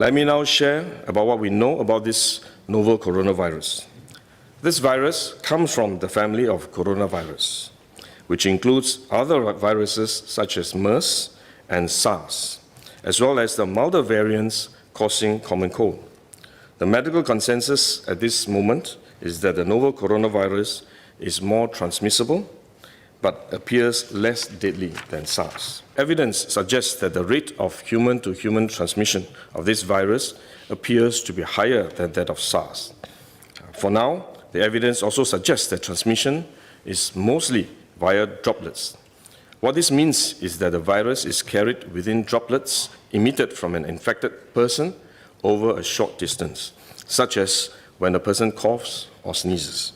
Let me now share about what we know about this novel coronavirus. This virus comes from the family of coronavirus, which includes other viruses such as MERS and SARS, as well as the milder variants causing common cold. The medical consensus at this moment is that the novel coronavirus is more transmissible, but appears less deadly than SARS. Evidence suggests that the rate of human-to-human transmission of this virus appears to be higher than that of SARS. For now, the evidence also suggests that transmission is mostly via droplets. What this means is that the virus is carried within droplets emitted from an infected person over a short distance, such as when a person coughs or sneezes.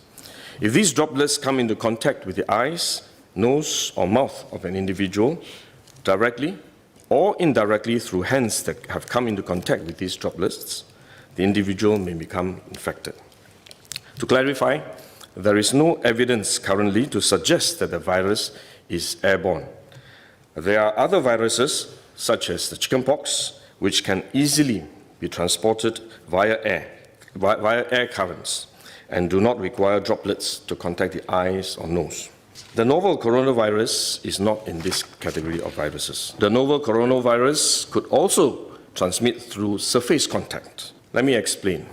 If these droplets come into contact with the eyes, nose, or mouth of an individual, directly or indirectly through hands that have come into contact with these droplets, the individual may become infected. To clarify, there is no evidence currently to suggest that the virus is airborne. There are other viruses, such as the chickenpox, which can easily be transported via air currents and do not require droplets to contact the eyes or nose. The novel coronavirus is not in this category of viruses. The novel coronavirus could also transmit through surface contact. Let me explain.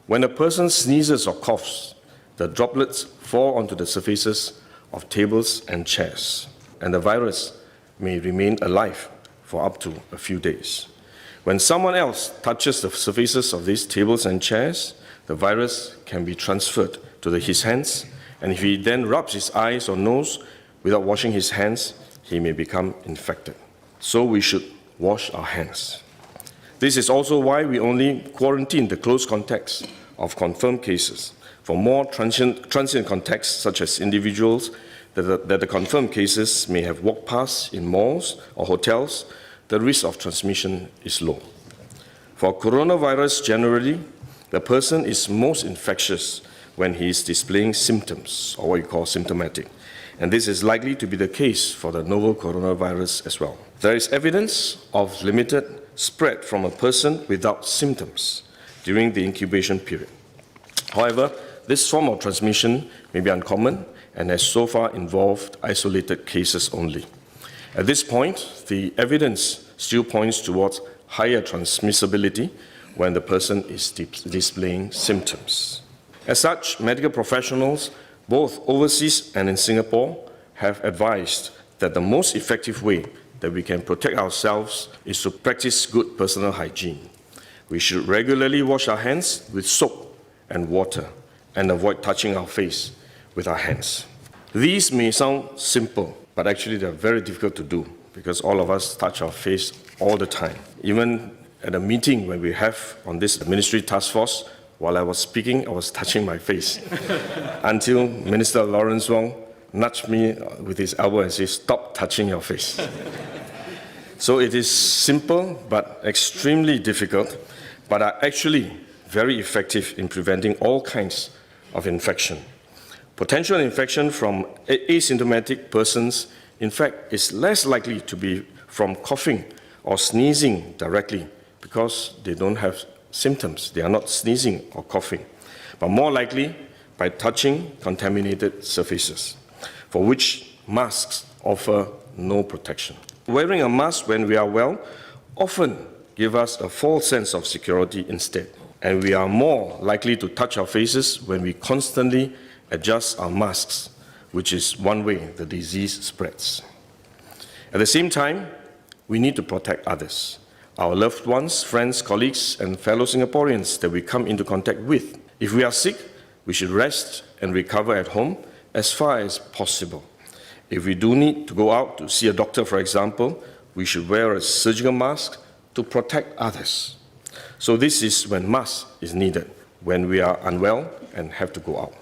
When a person sneezes or coughs, the droplets fall onto the surfaces of tables and chairs, and the virus may remain alive for up to a few days. When someone else touches the surfaces of these tables and chairs, the virus can be transferred to his hands, and if he then rubs his eyes or nose without washing his hands, he may become infected. So we should wash our hands. This is also why we only quarantine the close contacts of confirmed cases. For more transient contacts, such as individuals that the confirmed cases may have walked past in malls or hotels, the risk of transmission is low. For coronavirus generally, the person is most infectious when he is displaying symptoms, or what you call symptomatic. And this is likely to be the case for the novel coronavirus as well. There is evidence of limited spread from a person without symptoms during the incubation period. However, this form of transmission may be uncommon and has so far involved isolated cases only. At this point, the evidence still points towards higher transmissibility when the person is displaying symptoms. As such, medical professionals, both overseas and in Singapore, have advised that the most effective way that we can protect ourselves is to practice good personal hygiene. We should regularly wash our hands with soap and water and avoid touching our face with our hands. These may sound simple, but actually they're very difficult to do because all of us touch our face all the time. Even at a meeting when we have on this ministry task force, while I was speaking, I was touching my face until Minister Lawrence Wong nudged me with his elbow and said, "Stop touching your face." So it is simple but extremely difficult, but are actually very effective in preventing all kinds of infection. Potential infection from asymptomatic persons, in fact, is less likely to be from coughing or sneezing directly because they don't have symptoms. They are not sneezing or coughing, but more likely by touching contaminated surfaces, for which masks offer no protection. Wearing a mask when we are well often gives us a false sense of security instead, and we are more likely to touch our faces when we constantly adjust our masks, which is one way the disease spreads. At the same time, we need to protect others, our loved ones, friends, colleagues, and fellow Singaporeans that we come into contact with. If we are sick, we should rest and recover at home as far as possible. If we do need to go out to see a doctor, for example, we should wear a surgical mask to protect others. So this is when mask is needed, when we are unwell and have to go out.